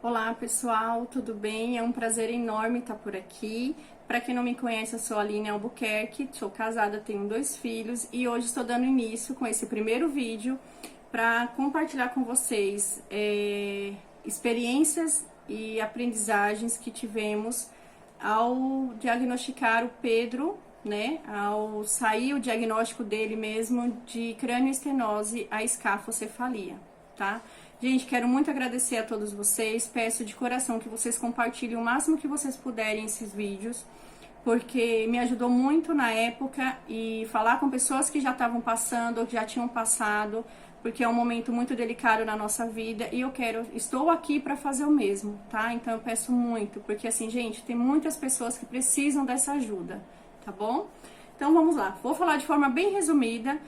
Olá pessoal, tudo bem? É um prazer enorme estar por aqui. Para quem não me conhece, eu sou a Aline Albuquerque, sou casada, tenho 2 filhos e hoje estou dando início com esse primeiro vídeo para compartilhar com vocês experiências e aprendizagens que tivemos ao diagnosticar o Pedro, né? Ao sair o diagnóstico dele mesmo de crânioestenose a escafocefalia, tá? Gente, quero muito agradecer a todos vocês, peço de coração que vocês compartilhem o máximo que vocês puderem esses vídeos, porque me ajudou muito na época e falar com pessoas que já estavam passando ou que já tinham passado, porque é um momento muito delicado na nossa vida e estou aqui para fazer o mesmo, tá? Então eu peço muito, porque assim, gente, tem muitas pessoas que precisam dessa ajuda, tá bom? Então vamos lá, vou falar de forma bem resumida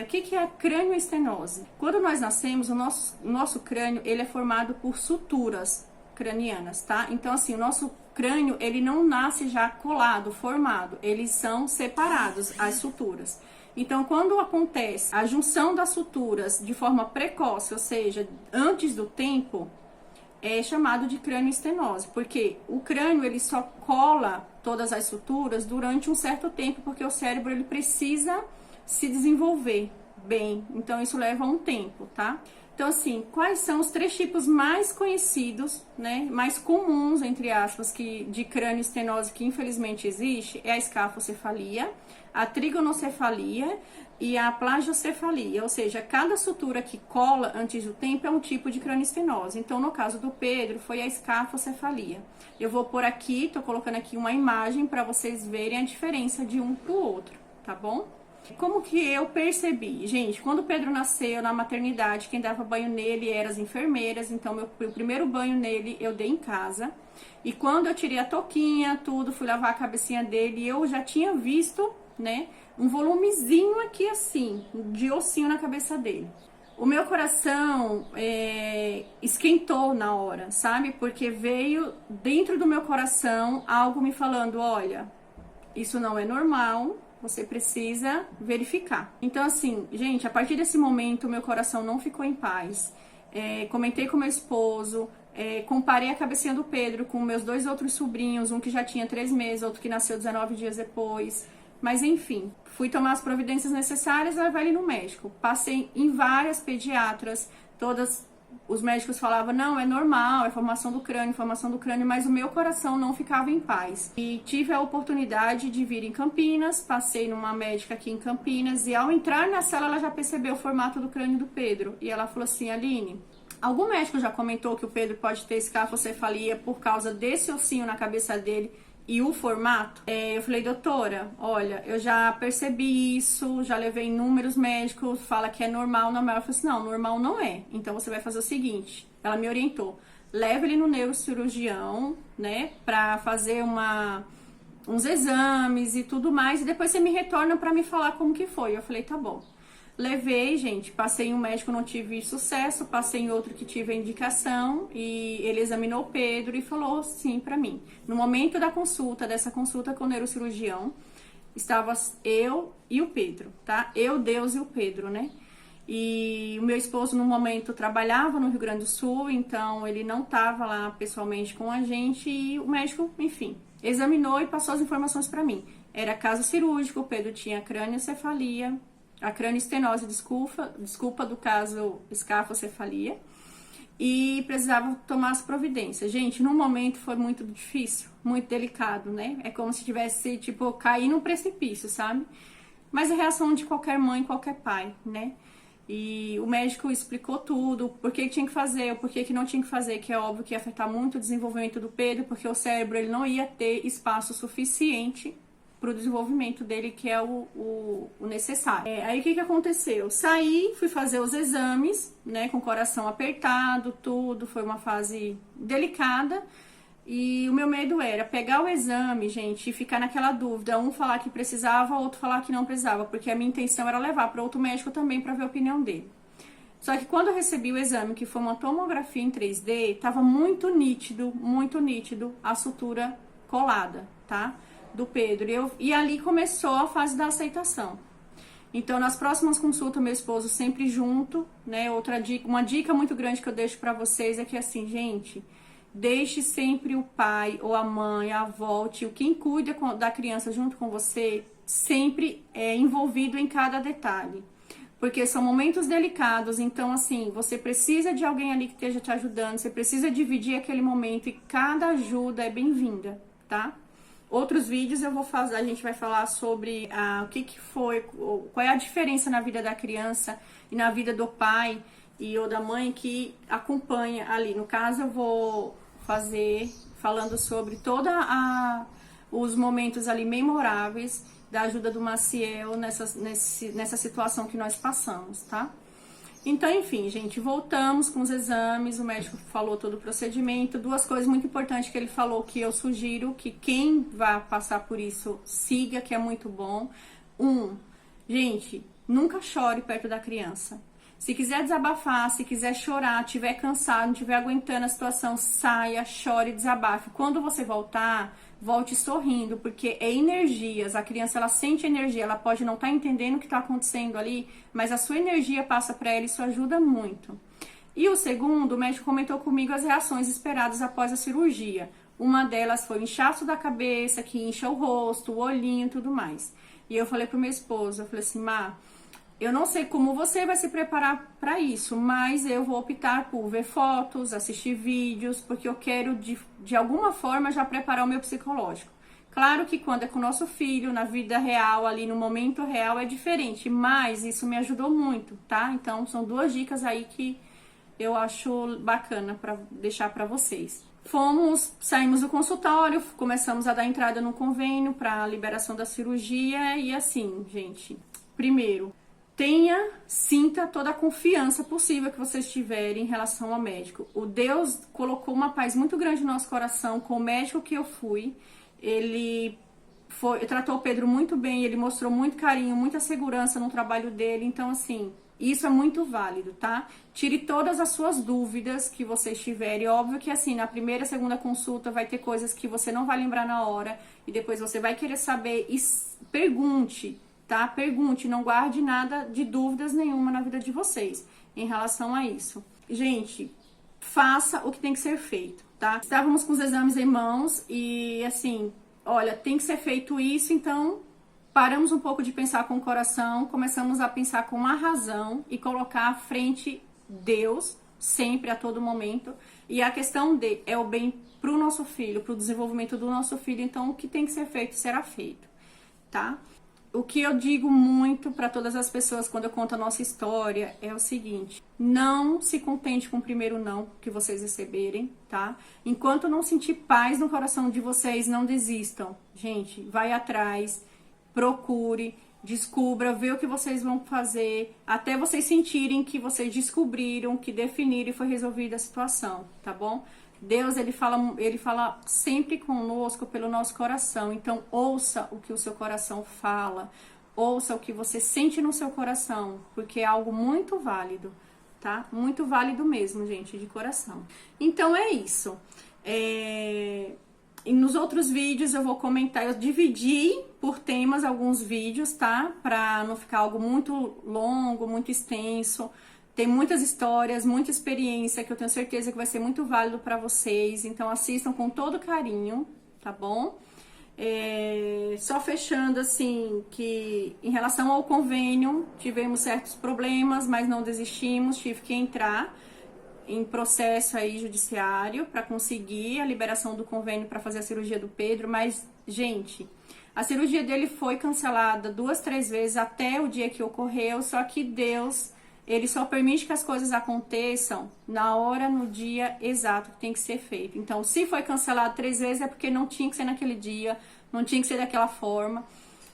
o que é crânioestenose. Quando nós nascemos, o nosso crânio ele é formado por suturas cranianas, tá? Então assim, o nosso crânio ele não nasce já colado, formado, eles são separados, as suturas. Então quando acontece a junção das suturas de forma precoce, ou seja, antes do tempo, é chamado de crânioestenose, porque o crânio ele só cola todas as suturas durante um certo tempo, porque o cérebro ele precisa se desenvolver bem, então isso leva um tempo, tá? Então assim, quais são os 3 tipos mais conhecidos, né, mais comuns, entre aspas, de crânioestenose que infelizmente existe, é a escafocefalia, a trigonocefalia e a plagiocefalia, ou seja, cada sutura que cola antes do tempo é um tipo de crânioestenose. Então, no caso do Pedro, foi a escafocefalia. Eu vou pôr aqui, tô colocando aqui uma imagem para vocês verem a diferença de um pro outro, tá bom? Como que eu percebi? Gente, quando o Pedro nasceu na maternidade, quem dava banho nele eram as enfermeiras, então o primeiro banho nele eu dei em casa. E quando eu tirei a touquinha, tudo, fui lavar a cabecinha dele, eu já tinha visto, né, um volumezinho aqui assim, de ossinho na cabeça dele. O meu coração esquentou na hora, sabe? Porque veio dentro do meu coração algo me falando, olha, isso não é normal, você precisa verificar. Então assim, gente, a partir desse momento meu coração não ficou em paz. Comentei com meu esposo, comparei a cabecinha do Pedro com meus 2 outros sobrinhos, um que já tinha 3 meses, outro que nasceu 19 dias depois. Mas enfim, fui tomar as providências necessárias e levar ele no médico. Passei em várias pediatras, os médicos falavam, não, é normal, é formação do crânio, mas o meu coração não ficava em paz. E tive a oportunidade de vir em Campinas, passei numa médica aqui em Campinas, e ao entrar na sala ela já percebeu o formato do crânio do Pedro. E ela falou assim, Aline, algum médico já comentou que o Pedro pode ter escafocefalia por causa desse ossinho na cabeça dele e o formato? Eu falei, doutora, olha, eu já percebi isso, já levei inúmeros médicos, fala que é normal. Ela falou assim, não, normal não é. Então você vai fazer o seguinte, ela me orientou, leva ele no neurocirurgião, né, pra fazer uns exames e tudo mais, e depois você me retorna pra me falar como que foi. Eu falei, tá bom. Levei, gente, passei em um médico, não tive sucesso, passei em outro que tive a indicação e ele examinou o Pedro e falou sim pra mim. No momento dessa consulta com o neurocirurgião, estava eu e o Pedro, tá? Eu, Deus e o Pedro, né? E o meu esposo no momento trabalhava no Rio Grande do Sul, então ele não estava lá pessoalmente com a gente e o médico, enfim, examinou e passou as informações pra mim. Era caso cirúrgico, o Pedro tinha crâniocefalia, a crânioestenose, desculpa, do caso escafocefalia, e precisava tomar as providências. Gente, no momento foi muito difícil, muito delicado, né? É como se tivesse, tipo, cair num precipício, sabe? Mas a reação de qualquer mãe, qualquer pai, né? E o médico explicou tudo, por que tinha que fazer, o porquê que não tinha que fazer, que é óbvio que ia afetar muito o desenvolvimento do Pedro, porque o cérebro ele não ia ter espaço suficiente para o desenvolvimento dele, que é o necessário. Aí o que aconteceu? Saí, fui fazer os exames, né, com o coração apertado, tudo, foi uma fase delicada, e o meu medo era pegar o exame, gente, e ficar naquela dúvida, um falar que precisava, outro falar que não precisava, porque a minha intenção era levar para outro médico também para ver a opinião dele. Só que quando eu recebi o exame, que foi uma tomografia em 3D, tava muito nítido a sutura colada, tá? Do Pedro. E ali começou a fase da aceitação. Então, nas próximas consultas, meu esposo sempre junto, né? Outra dica, uma dica muito grande que eu deixo pra vocês é que assim, gente, deixe sempre o pai ou a mãe, a avó, o tio, quem cuida da criança junto com você, sempre é envolvido em cada detalhe. Porque são momentos delicados, então assim, você precisa de alguém ali que esteja te ajudando, você precisa dividir aquele momento e cada ajuda é bem-vinda, tá? Outros vídeos eu vou fazer, a gente vai falar sobre o que foi, qual é a diferença na vida da criança e na vida do pai e ou da mãe que acompanha ali. No caso, eu vou fazer falando sobre os momentos ali memoráveis da ajuda do Maciel nessa situação que nós passamos, tá? Então, enfim, gente, voltamos com os exames, o médico falou todo o procedimento, duas coisas muito importantes que ele falou que eu sugiro que quem vai passar por isso siga, que é muito bom. Gente, nunca chore perto da criança. Se quiser desabafar, se quiser chorar, estiver cansado, não estiver aguentando a situação, saia, chore, desabafe. Quando você voltar, volte sorrindo, porque é energias. A criança, ela sente energia, ela pode não estar entendendo o que está acontecendo ali, mas a sua energia passa para ela e isso ajuda muito. E o segundo, o médico comentou comigo as reações esperadas após a cirurgia. Uma delas foi o inchaço da cabeça, que incha o rosto, o olhinho e tudo mais. E eu falei pro meu esposo, eu falei assim, Má, eu não sei como você vai se preparar para isso, mas eu vou optar por ver fotos, assistir vídeos, porque eu quero, de alguma forma, já preparar o meu psicológico. Claro que quando é com o nosso filho, na vida real, ali no momento real, é diferente, mas isso me ajudou muito, tá? Então, são duas dicas aí que eu acho bacana para deixar para vocês. Saímos do consultório, começamos a dar entrada no convênio para liberação da cirurgia e assim, gente, primeiro, sinta toda a confiança possível que vocês tiverem em relação ao médico. O Deus colocou uma paz muito grande no nosso coração com o médico que eu fui. Ele tratou o Pedro muito bem, ele mostrou muito carinho, muita segurança no trabalho dele. Então, assim, isso é muito válido, tá? Tire todas as suas dúvidas que vocês tiverem. Óbvio que, assim, na primeira, segunda consulta vai ter coisas que você não vai lembrar na hora e depois você vai querer saber e pergunte. Tá? Pergunte, não guarde nada de dúvidas nenhuma na vida de vocês em relação a isso. Gente, faça o que tem que ser feito, tá? Estávamos com os exames em mãos e assim, olha, tem que ser feito isso, então paramos um pouco de pensar com o coração, começamos a pensar com a razão e colocar à frente Deus, sempre, a todo momento. E a questão é o bem pro nosso filho, pro desenvolvimento do nosso filho, então o que tem que ser feito será feito, tá? O que eu digo muito para todas as pessoas quando eu conto a nossa história é o seguinte: não se contente com o primeiro não que vocês receberem, tá? Enquanto não sentir paz no coração de vocês, não desistam. Gente, vai atrás, procure, descubra, vê o que vocês vão fazer, até vocês sentirem que vocês descobriram, que definiram e foi resolvida a situação, tá bom? Deus, ele fala sempre conosco pelo nosso coração. Então, ouça o que o seu coração fala. Ouça o que você sente no seu coração. Porque é algo muito válido, tá? Muito válido mesmo, gente, de coração. Então, é isso. E nos outros vídeos eu vou comentar. Eu dividi por temas alguns vídeos, tá? Pra não ficar algo muito longo, muito extenso. Tem muitas histórias, muita experiência que eu tenho certeza que vai ser muito válido para vocês. Então assistam com todo carinho, tá bom? Só fechando assim, que em relação ao convênio, tivemos certos problemas, mas não desistimos. Tive que entrar em processo aí judiciário para conseguir a liberação do convênio para fazer a cirurgia do Pedro. Mas, gente, a cirurgia dele foi cancelada 2, 3 vezes até o dia que ocorreu. Só que Deus... Ele só permite que as coisas aconteçam na hora, no dia exato que tem que ser feito. Então, se foi cancelado 3 vezes, é porque não tinha que ser naquele dia, não tinha que ser daquela forma.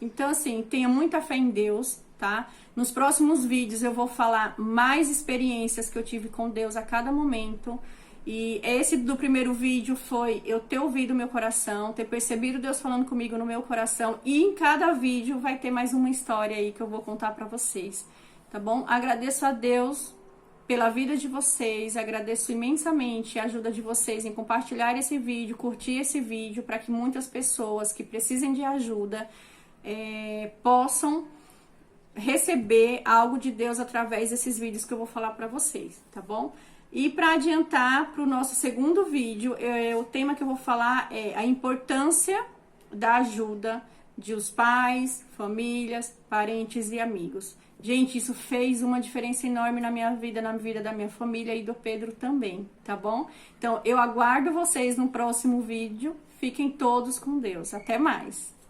Então, assim, tenha muita fé em Deus, tá? Nos próximos vídeos eu vou falar mais experiências que eu tive com Deus a cada momento. E esse do primeiro vídeo foi eu ter ouvido o meu coração, ter percebido Deus falando comigo no meu coração. E em cada vídeo vai ter mais uma história aí que eu vou contar pra vocês. Tá bom? Agradeço a Deus pela vida de vocês, agradeço imensamente a ajuda de vocês em compartilhar esse vídeo, curtir esse vídeo, para que muitas pessoas que precisem de ajuda possam receber algo de Deus através desses vídeos que eu vou falar para vocês, tá bom? E para adiantar para o nosso segundo vídeo, o tema que eu vou falar é a importância da ajuda de os pais, famílias, parentes e amigos. Gente, isso fez uma diferença enorme na minha vida da minha família e do Pedro também, tá bom? Então, eu aguardo vocês no próximo vídeo. Fiquem todos com Deus. Até mais!